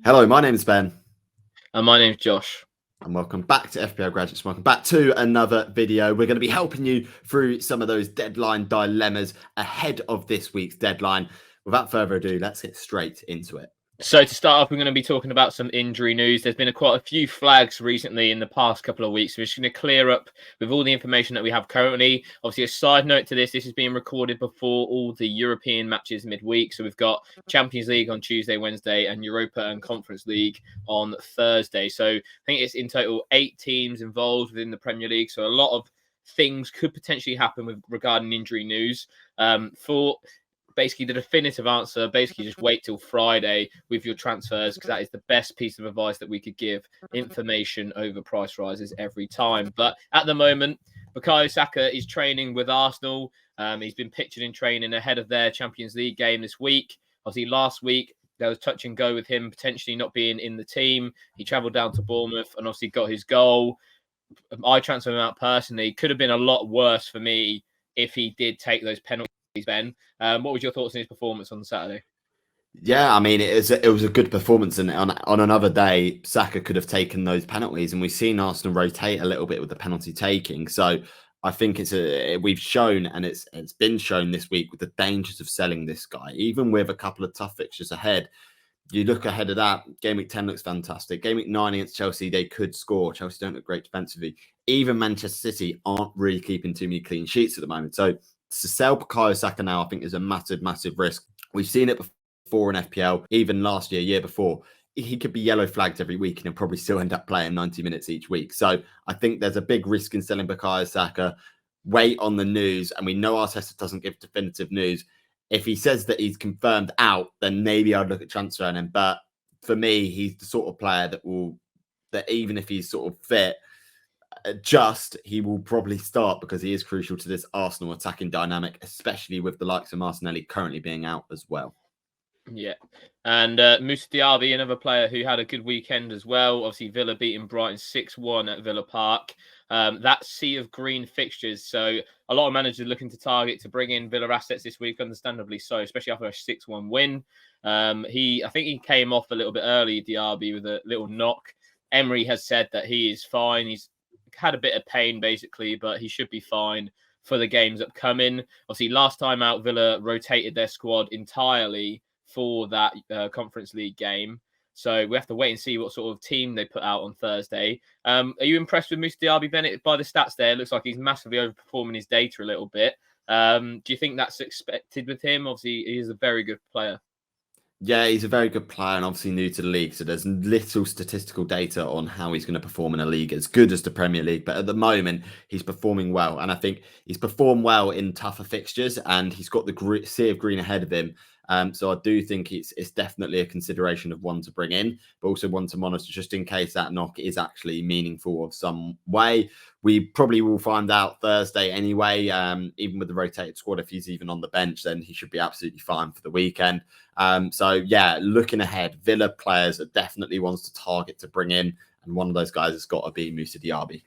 Hello, my name is Ben, And my name's Josh. and welcome back to FPL Graduates. Welcome back to another video. We're going to be helping you through some of those deadline dilemmas ahead of this week's deadline. Without further ado, let's get straight into it. So to start off, we're going to be talking about some injury news. There's been quite a few flags recently in the past couple of weeks. We're just going to clear up with all the information that we have currently. Obviously, a side note to this is being recorded before all the European matches midweek. So we've got Champions League on Tuesday, Wednesday, and Europa and Conference League on Thursday. So I think it's in total 8 teams involved within the Premier League. So a lot of things could potentially happen with regarding injury news. For basically the definitive answer, basically just wait till Friday with your transfers, because that is the best piece of advice that we could give. Information over price rises every time. But at the moment, Bukayo Saka is training with Arsenal. He's been pictured in training ahead of their Champions League game this week. Obviously, last week there was touch and go with him potentially not being in the team. He travelled down to Bournemouth and obviously got his goal. I transferred him out personally. Could have been a lot worse for me if he did take those penalties. Ben, what was your thoughts on his performance on Saturday? Yeah, I mean, it was a good performance, and on another day, Saka could have taken those penalties, and we've seen Arsenal rotate a little bit with the penalty taking. So I think we've shown, and it's been shown this week with the dangers of selling this guy, even with a couple of tough fixtures ahead. You look ahead of that, game week 10 looks fantastic. Game week 9 against Chelsea, they could score. Chelsea don't look great defensively. Even Manchester City aren't really keeping too many clean sheets at the moment. So to sell Bukayo Saka now, I think, is a massive, massive risk. We've seen it before in FPL, even last year before. He could be yellow flagged every week and he'll probably still end up playing 90 minutes each week. So I think there's a big risk in selling Bukayo Saka. Wait on the news, and we know Arteta doesn't give definitive news. If he says that he's confirmed out, then maybe I'd look at transferring him. But for me, he's the sort of player that even if he's sort of fit, he will probably start, because he is crucial to this Arsenal attacking dynamic, especially with the likes of Martinelli currently being out as well. Yeah. And Moussa Diaby, another player who had a good weekend as well. Obviously, Villa beating Brighton 6-1 at Villa Park. That sea of green fixtures. So a lot of managers are looking to target to bring in Villa assets this week, understandably so, especially after a 6-1 win. I think he came off a little bit early, Diaby, with a little knock. Emery has said that he is fine. He's had a bit of pain, basically, but he should be fine for the games upcoming. Obviously, last time out, Villa rotated their squad entirely for that Conference League game. So we have to wait and see what sort of team they put out on Thursday. Are you impressed with Moussa Diaby, Bennett? By the stats there, it looks like he's massively overperforming his data a little bit. Do you think that's expected with him? Obviously, he is a very good player. Yeah, he's a very good player and obviously new to the league. So there's little statistical data on how he's going to perform in a league as good as the Premier League. But at the moment, he's performing well. And I think he's performed well in tougher fixtures, and he's got the sea of green ahead of him. So I do think it's definitely a consideration of one to bring in, but also one to monitor just in case that knock is actually meaningful of some way. We probably will find out Thursday anyway. Even with the rotated squad, if he's even on the bench, then he should be absolutely fine for the weekend. So yeah, looking ahead, Villa players are definitely ones to target to bring in, and one of those guys has got to be Moussa Diaby.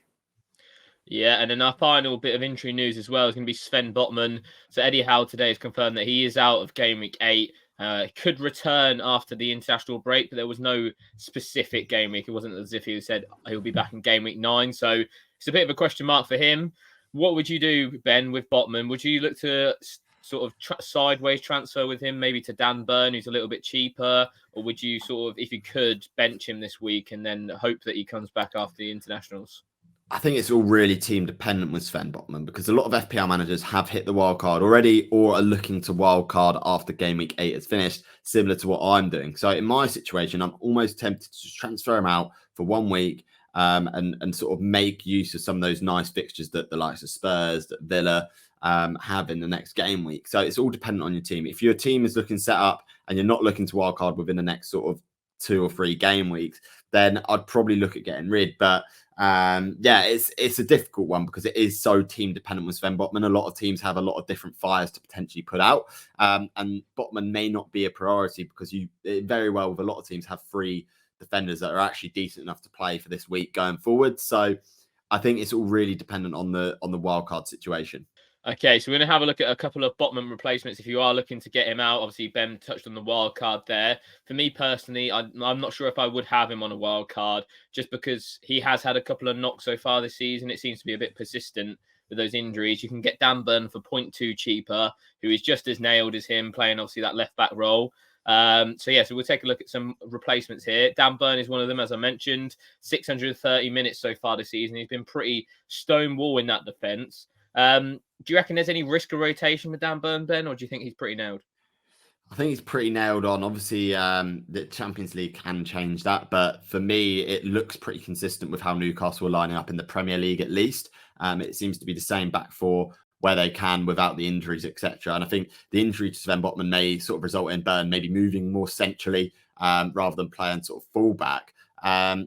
Yeah, and then our final bit of injury news as well is going to be Sven Botman. So Eddie Howe today has confirmed that he is out of game week 8. Could return after the international break, but there was no specific game week. It wasn't as if he said he'll be back in game week 9. So it's a bit of a question mark for him. What would you do, Ben, with Botman? Would you look to sort of sideways transfer with him, maybe to Dan Burn, who's a little bit cheaper? Or would you sort of, if you could, bench him this week and then hope that he comes back after the internationals? I think it's all really team dependent with Sven Botman, because a lot of FPL managers have hit the wild card already or are looking to wild card after game week 8 is finished, similar to what I'm doing. So in my situation, I'm almost tempted to transfer him out for 1 week and sort of make use of some of those nice fixtures that the likes of Spurs, that Villa have in the next game week. So it's all dependent on your team. If your team is looking set up and you're not looking to wild card within the next sort of 2 or 3 game weeks, then I'd probably look at getting rid. But yeah, it's a difficult one because it is so team dependent with Sven Botman. A lot of teams have a lot of different fires to potentially put out, and Botman may not be a priority because you very well with a lot of teams have 3 defenders that are actually decent enough to play for this week going forward. So I think it's all really dependent on the wildcard situation. Okay, so we're going to have a look at a couple of Botman replacements if you are looking to get him out. Obviously, Ben touched on the wild card there. For me personally, I'm not sure if I would have him on a wild card just because he has had a couple of knocks so far this season. It seems to be a bit persistent with those injuries. You can get Dan Burn for 0.2 cheaper, who is just as nailed as him, playing obviously that left back role. So we'll take a look at some replacements here. Dan Burn is one of them, as I mentioned, 630 minutes so far this season. He's been pretty stonewall in that defence. Do you reckon there's any risk of rotation with Dan Burn, Ben, or do you think he's pretty nailed? I think he's pretty nailed on. Obviously, the Champions League can change that, but for me, it looks pretty consistent with how Newcastle are lining up in the Premier League, at least. It seems to be the same back four where they can without the injuries, etc. And I think the injury to Sven Botman may sort of result in Burn maybe moving more centrally rather than playing sort of fullback.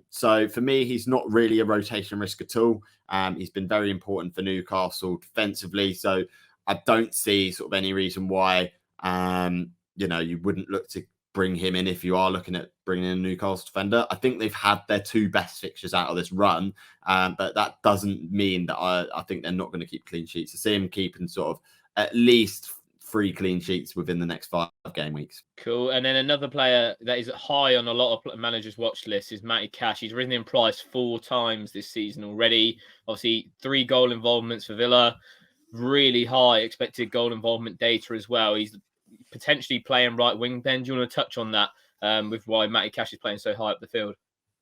So for me, he's not really a rotation risk at all. He's been very important for Newcastle defensively, so I don't see sort of any reason why you wouldn't look to bring him in if you are looking at bringing in a Newcastle defender. I think they've had their two best fixtures out of this run, but that doesn't mean that I think they're not going to keep clean sheets. I see him keeping sort of at least 3 clean sheets within the next 5 game weeks. Cool. And then another player that is high on a lot of managers' watch lists is Matty Cash. He's risen in price 4 times this season already. Obviously, 3 goal involvements for Villa. Really high expected goal involvement data as well. He's potentially playing right wing. Ben, do you want to touch on that with why Matty Cash is playing so high up the field?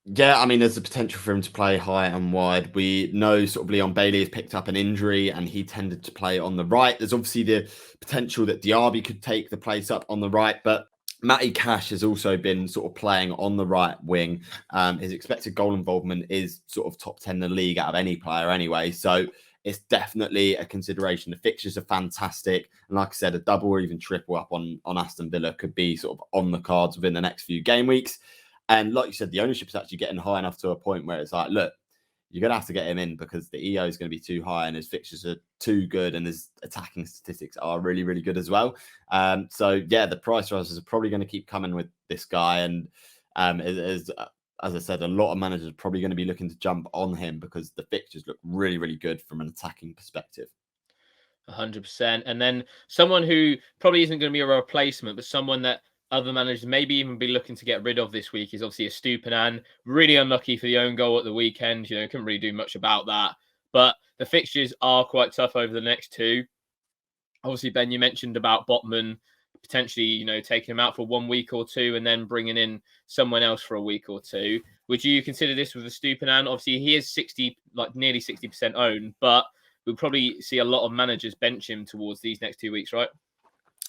Yeah, I mean, there's a potential for him to play high and wide. We know sort of Leon Bailey has picked up an injury and he tended to play on the right. There's obviously the potential that Diaby could take the place up on the right, but Matty Cash has also been sort of playing on the right wing. His expected goal involvement is sort of top 10 in the league out of any player anyway. So it's definitely a consideration. The fixtures are fantastic. And like I said, a double or even triple up on Aston Villa could be sort of on the cards within the next few game weeks. And like you said, the ownership is actually getting high enough to a point where it's like, look, you're going to have to get him in because the EO is going to be too high and his fixtures are too good and his attacking statistics are really, really good as well. The price rises are probably going to keep coming with this guy. And as I said, a lot of managers are probably going to be looking to jump on him because the fixtures look really, really good from an attacking perspective. 100%. And then someone who probably isn't going to be a replacement, but someone that other managers maybe even be looking to get rid of this week is obviously Estupiñán. Really unlucky for the own goal at the weekend. Couldn't really do much about that. But the fixtures are quite tough over the next 2. Obviously, Ben, you mentioned about Botman potentially, taking him out for 1 week or 2 and then bringing in someone else for a week or 2. Would you consider this with Estupiñán? Obviously, he is nearly 60% owned, but we'll probably see a lot of managers bench him towards these next 2 weeks, right?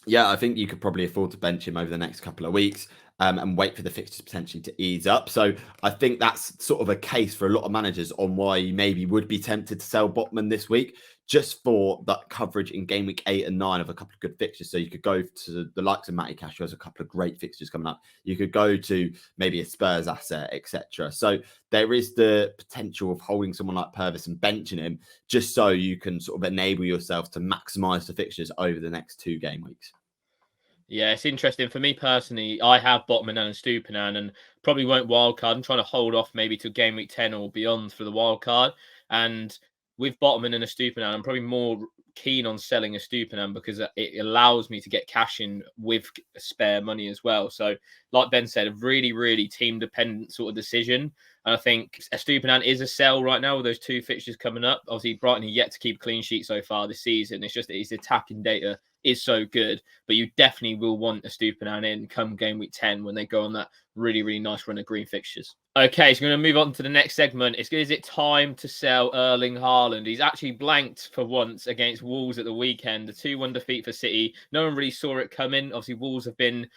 Yeah, I think you could probably afford to bench him over the next couple of weeks and wait for the fixtures potentially to ease up. So I think that's sort of a case for a lot of managers on why you maybe would be tempted to sell Botman this week, just for that coverage in game week 8 and 9 of a couple of good fixtures. So you could go to the likes of Matty Cash, who has a couple of great fixtures coming up. You could go to maybe a Spurs asset, etc. So there is the potential of holding someone like Purvis and benching him just so you can sort of enable yourself to maximize the fixtures over the next 2 game weeks. Yeah, it's interesting. For me personally, I have Botman and Estupiñán and probably won't wildcard. I'm trying to hold off maybe to game week 10 or beyond for the wildcard. And with Botman and Estupiñán, I'm probably more keen on selling Estupiñán because it allows me to get cash in with spare money as well. So, like Ben said, a really, really team-dependent sort of decision. And I think Estupiñán is a sell right now with those 2 fixtures coming up. Obviously, Brighton are yet to keep clean sheet so far this season. It's just that his attacking data is so good, but you definitely will want Estupiñán in come game week 10 when they go on that really, really nice run of green fixtures. Okay, so we're going to move on to the next segment. Is it time to sell Erling Haaland? He's actually blanked for once against Wolves at the weekend. The 2-1 defeat for City. No one really saw it coming. Obviously, Wolves have been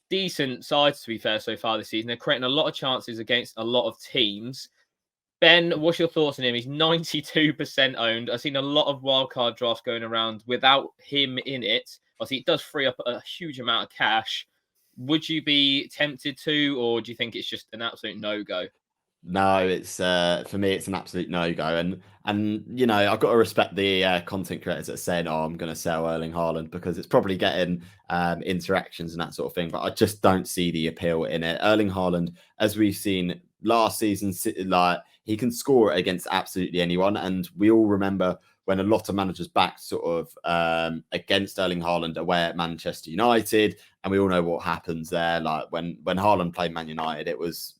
decent sides, to be fair, so far this season. They're creating a lot of chances against a lot of teams. Ben, what's your thoughts on him? He's 92% owned. I've seen a lot of wildcard drafts going around without him in it. Obviously, it does free up a huge amount of cash. Would you be tempted to, or do you think it's just an absolute no-go? No, it's for me, it's an absolute no-go. And I've got to respect the content creators that are saying, "Oh, I'm going to sell Erling Haaland," because it's probably getting interactions and that sort of thing. But I just don't see the appeal in it. Erling Haaland, as we've seen last season, like he can score against absolutely anyone, and we all remember when a lot of managers backed sort of against Erling Haaland away at Manchester United, and we all know what happens there. Like when Haaland played Man United, it was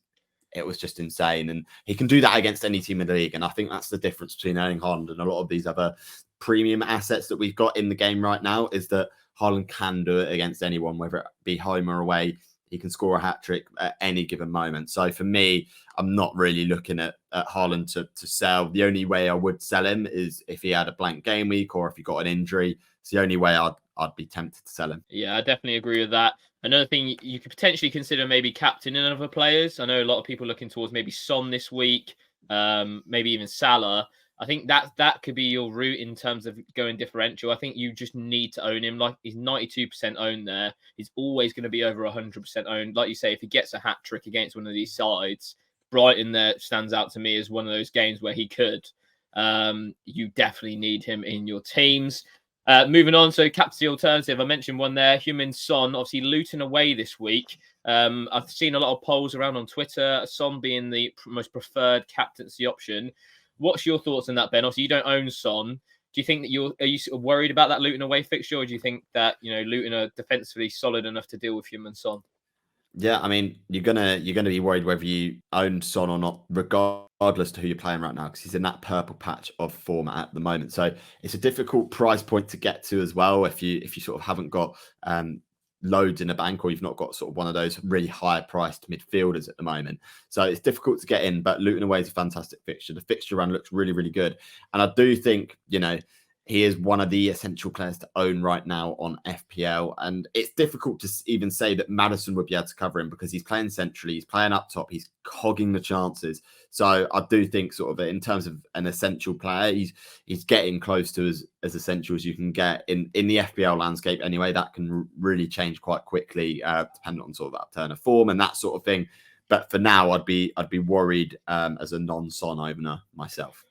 just insane, and he can do that against any team in the league. And I think that's the difference between Erling Haaland and a lot of these other premium assets that we've got in the game right now, is that Haaland can do it against anyone, whether it be home or away. He can score a hat-trick at any given moment. So for me, I'm not really looking at Haaland to sell. The only way I would sell him is if he had a blank game week or if he got an injury. It's the only way I'd be tempted to sell him. Yeah, I definitely agree with that. Another thing you could potentially consider maybe captaining other players. I know a lot of people looking towards maybe Son this week, maybe even Salah. I think that could be your route in terms of going differential. I think you just need to own him. Like, he's 92% owned there. He's always going to be over 100% owned. Like you say, if he gets a hat trick against one of these sides, Brighton there stands out to me as one of those games where he could. You definitely need him in your teams. Moving on, so captaincy alternative. I mentioned one there, Heung-min Son, obviously Luton away this week. I've seen a lot of polls around on Twitter, Son being the most preferred captaincy option. What's your thoughts on that, Ben? Obviously, you don't own Son. Do you think that are you sort of worried about that Luton away fixture, or do you think that Luton are defensively solid enough to deal with Heung-min Son? Yeah, I mean, you're gonna be worried whether you own Son or not, regardless to who you're playing right now, because he's in that purple patch of form at the moment. So it's a difficult price point to get to as well if you sort of haven't got loads in the bank, or you've not got sort of one of those really high priced midfielders at the moment. So it's difficult to get in, but Luton away is a fantastic fixture. The fixture run looks really, really good. And I do think, he is one of the essential players to own right now on FPL. And it's difficult to even say that Maddison would be able to cover him because he's playing centrally, he's playing up top, he's cogging the chances. So I do think sort of in terms of an essential player, he's getting close to as essential as you can get in the FPL landscape anyway. That can really change quite quickly, depending on sort of that turn of form and that sort of thing. But for now, I'd be worried as a non-Son owner myself.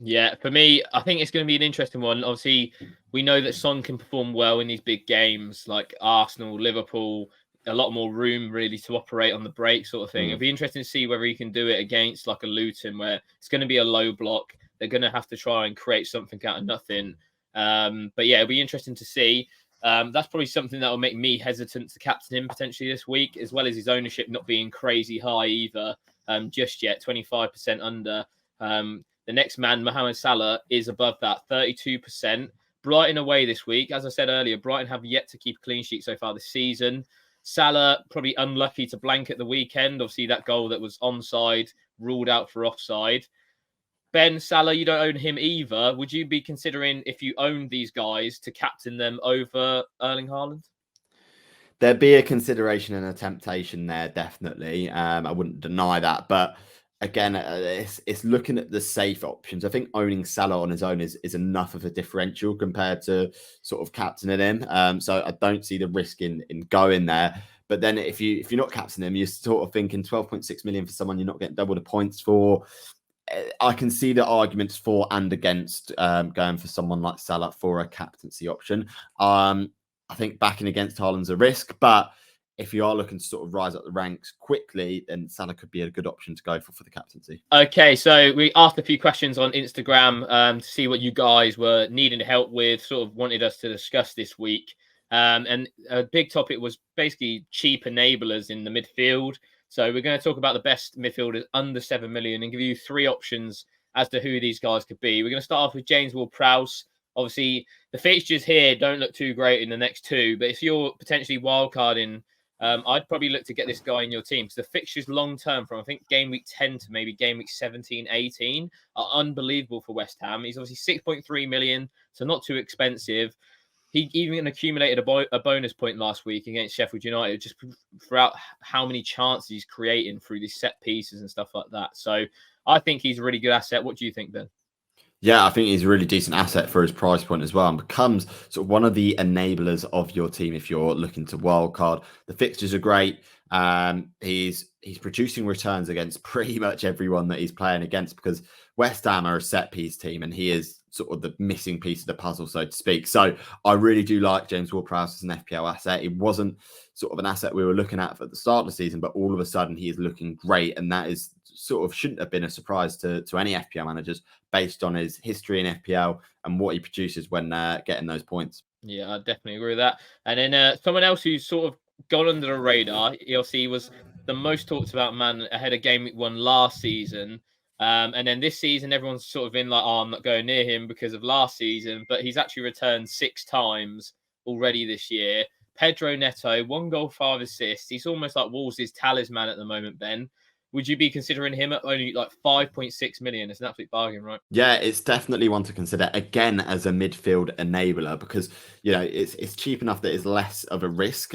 Yeah, for me, I think it's going to be an interesting one. Obviously, we know that Son can perform well in these big games like Arsenal, Liverpool, a lot more room really to operate on the break sort of thing. It'll be interesting to see whether he can do it against like a Luton where it's going to be a low block. They're going to have to try and create something out of nothing. But yeah, it'll be interesting to see. That's probably something that will make me hesitant to captain him potentially this week, as well as his ownership not being crazy high either just yet, 25% under. The next man, Mohamed Salah, is above that, 32%. Brighton away this week. As I said earlier, Brighton have yet to keep a clean sheet so far this season. Salah probably unlucky to blank at the weekend. Obviously, that goal that was onside, ruled out for offside. Ben, Salah, you don't own him either. Would you be considering, if you owned these guys, to captain them over Erling Haaland? There'd be a consideration and a temptation there, definitely. I wouldn't deny that, but again, it's looking at the safe options. I think owning Salah on his own is enough of a differential compared to sort of captaining him. So I don't see the risk in going there. But then if you're not captaining him, you're sort of thinking 12.6 million for someone you're not getting double the points for. I can see the arguments for and against going for someone like Salah for a captaincy option. I think backing against Haaland's a risk, but if you are looking to sort of rise up the ranks quickly, then Salah could be a good option to go for the captaincy. Okay, so we asked a few questions on Instagram to see what you guys were needing help with, sort of wanted us to discuss this week. And a big topic was basically cheap enablers in the midfield. So we're going to talk about the best midfielders under 7 million and give you 3 options as to who these guys could be. We're going to start off with James Ward-Prowse. Obviously, the fixtures here don't look too great in the next 2, but if you're potentially wildcarding, I'd probably look to get this guy in your team. So the fixtures long-term from, I think, game week 10 to maybe game week 17, 18 are unbelievable for West Ham. He's obviously 6.3 million, so not too expensive. He even accumulated a bonus point last week against Sheffield United, just throughout how many chances he's creating through these set pieces and stuff like that. So I think he's a really good asset. What do you think, Ben? Yeah, I think he's a really decent asset for his price point as well, and becomes sort of one of the enablers of your team if you're looking to wildcard. The fixtures are great. He's producing returns against pretty much everyone that he's playing against, because West Ham are a set piece team and he is sort of the missing piece of the puzzle, so to speak. So I really do like James Ward-Prowse as an FPL asset. It wasn't sort of an asset we were looking at the start of the season, but all of a sudden he is looking great, and that is sort of shouldn't have been a surprise to any FPL managers based on his history in FPL and what he produces when getting those points. Yeah, I definitely agree with that. And then someone else who's sort of gone under the radar, he was the most talked about man ahead of Game Week 1 last season. And then this season, everyone's sort of been like, oh, I'm not going near him because of last season. But he's actually returned 6 times already this year. Pedro Neto, 1 goal, 5 assists. He's almost like Wolves' talisman at the moment, Ben. Would you be considering him at only like 5.6 million? It's an absolute bargain, right? Yeah, it's definitely one to consider again as a midfield enabler, because it's cheap enough that it's less of a risk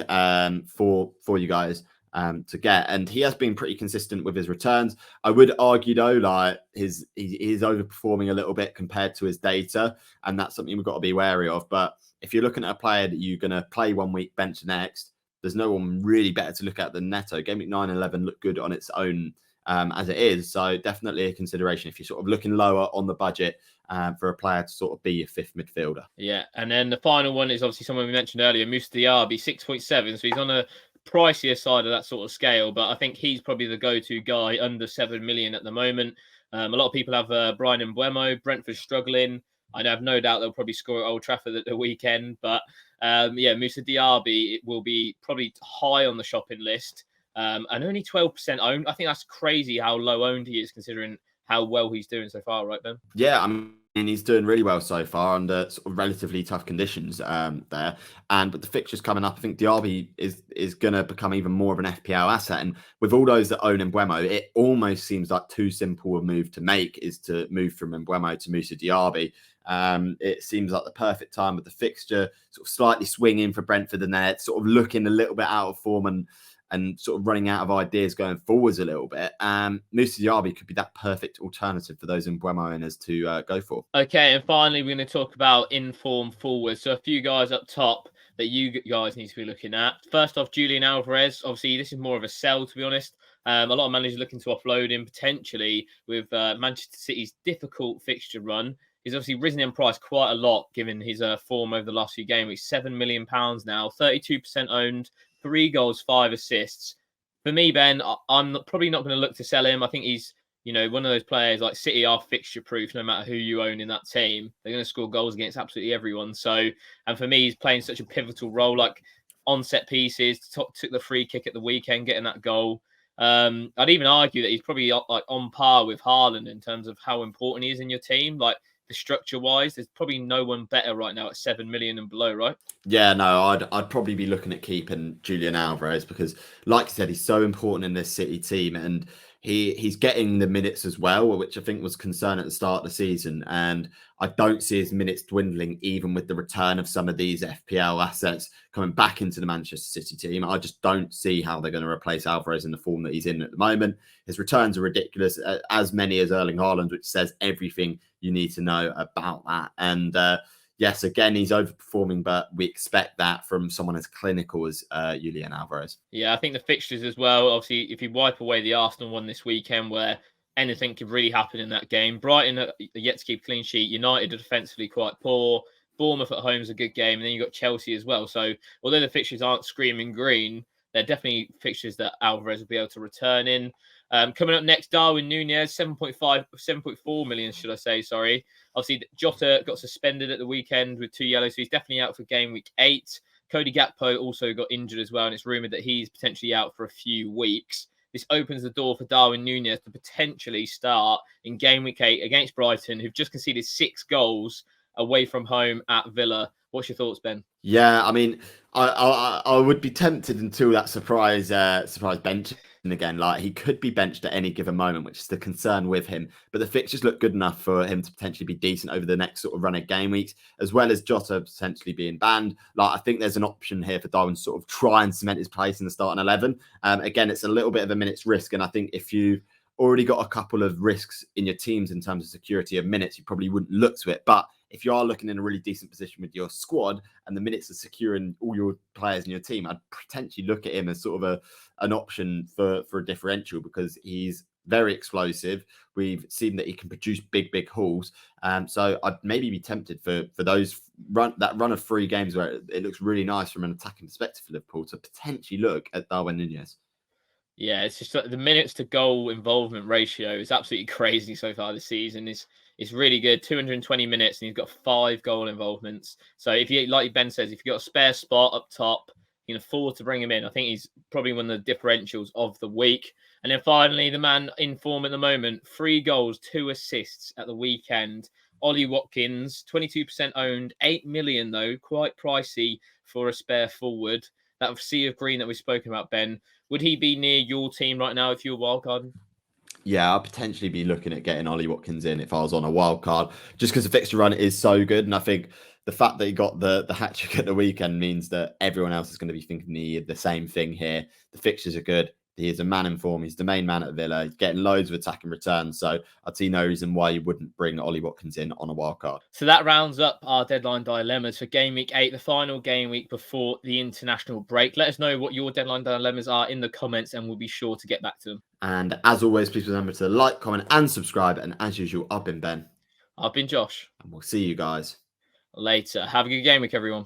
for you guys to get, and he has been pretty consistent with his returns. I would argue though, like he is overperforming a little bit compared to his data, and that's something we've got to be wary of. But if you're looking at a player that you're going to play 1 week, bench next, there's no one really better to look at than Neto. Game week 9 and 11 look good on its own as it is. So definitely a consideration if you're sort of looking lower on the budget for a player to sort of be your 5th midfielder. Yeah, and then the final one is obviously someone we mentioned earlier, Moussa Diaby, 6.7. So he's on a pricier side of that sort of scale, but I think he's probably the go-to guy under 7 million at the moment. A lot of people have Brian Mbeumo. Brentford struggling. I have no doubt they'll probably score at Old Trafford at the weekend, but Moussa Diaby, it will be probably high on the shopping list. And only 12% owned. I think that's crazy how low owned he is, considering how well he's doing so far, right, Ben? Yeah, I mean, he's doing really well so far under sort of relatively tough conditions there. But the fixtures coming up, I think Diaby is going to become even more of an FPL asset. And with all those that own Mbeumo, it almost seems like too simple a move to make is to move from Mbeumo to Moussa Diaby. It seems like the perfect time with the fixture, sort of slightly swinging for Brentford, and they're sort of looking a little bit out of form and sort of running out of ideas going forwards a little bit. Moussa Diaby could be that perfect alternative for those Mbeumo owners to go for. Okay, and finally, we're going to talk about inform forwards. So a few guys up top that you guys need to be looking at. First off, Julian Alvarez. Obviously, this is more of a sell, to be honest. A lot of managers looking to offload him potentially with Manchester City's difficult fixture run. He's obviously risen in price quite a lot given his form over the last few games. He's £7 million now, 32% owned, 3 goals, 5 assists. For me, Ben, I'm probably not going to look to sell him. I think he's, one of those players like City are fixture proof no matter who you own in that team. They're going to score goals against absolutely everyone. So, and for me, he's playing such a pivotal role, like on set pieces, took the free kick at the weekend, getting that goal. I'd even argue that he's probably like on par with Haaland in terms of how important he is in your team. Like, the structure wise, there's probably no one better right now at 7 million and below, right? Yeah, no, I'd probably be looking at keeping Julian Alvarez because, like you said, he's so important in this City team, and he's getting the minutes as well, which I think was concern at the start of the season. And I don't see his minutes dwindling, even with the return of some of these FPL assets coming back into the Manchester City team. I just don't see how they're going to replace Alvarez in the form that he's in at the moment. His returns are ridiculous, as many as Erling Haaland, which says everything you need to know about that. And yes, again, he's overperforming, but we expect that from someone as clinical as Julian Alvarez. Yeah, I think the fixtures as well. Obviously, if you wipe away the Arsenal one this weekend, where anything could really happen in that game. Brighton are yet to keep a clean sheet. United are defensively quite poor. Bournemouth at home is a good game. And then you've got Chelsea as well. So although the fixtures aren't screaming green, they're definitely fixtures that Alvarez will be able to return in. Coming up next, Darwin Núñez, 7.4 million, should I say, sorry. Obviously, Jota got suspended at the weekend with 2 yellows, so he's definitely out for game week 8. Cody Gakpo also got injured as well, and it's rumoured that he's potentially out for a few weeks. This opens the door for Darwin Núñez to potentially start in game week 8 against Brighton, who've just conceded 6 goals away from home at Villa. What's your thoughts, Ben? Yeah, I mean, I would be tempted until that surprise bench again. Like, he could be benched at any given moment, which is the concern with him. But the fixtures look good enough for him to potentially be decent over the next sort of run of game weeks, as well as Jota potentially being banned. Like, I think there's an option here for Darwin to sort of try and cement his place in the starting 11. Again, it's a little bit of a minute's risk, and I think if you've already got a couple of risks in your teams in terms of security of minutes, you probably wouldn't look to it. But if you are looking in a really decent position with your squad and the minutes are securing all your players in your team, I'd potentially look at him as sort of an option for a differential, because he's very explosive. We've seen that he can produce big hauls. So I'd maybe be tempted for those run of 3 games where it looks really nice from an attacking perspective for Liverpool to potentially look at Darwin Nunez. Yeah, it's just like the minutes to goal involvement ratio is absolutely crazy so far this season. It's really good. 220 minutes and he's got 5 goal involvements. So if you, like Ben says, if you've got a spare spot up top, you can afford to bring him in. I think he's probably one of the differentials of the week. And then finally, the man in form at the moment, 3 goals, 2 assists at the weekend. Ollie Watkins, 22% owned, 8 million though, quite pricey for a spare forward. That sea of green that we've spoken about, Ben. Would he be near your team right now if you were wildcarding? Yeah, I'll potentially be looking at getting Ollie Watkins in if I was on a wild card, just because the fixture run is so good. And I think the fact that he got the hat trick at the weekend means that everyone else is going to be thinking the same thing here. The fixtures are good. He is a man in form. He's the main man at Villa. He's getting loads of attack and returns. So I'd see no reason why you wouldn't bring Ollie Watkins in on a wild card. So that rounds up our deadline dilemmas for Game Week 8, the final game week before the international break. Let us know what your deadline dilemmas are in the comments and we'll be sure to get back to them. And as always, please remember to like, comment, and subscribe. And as usual, I've been Ben. I've been Josh. And we'll see you guys later. Have a good game week, everyone.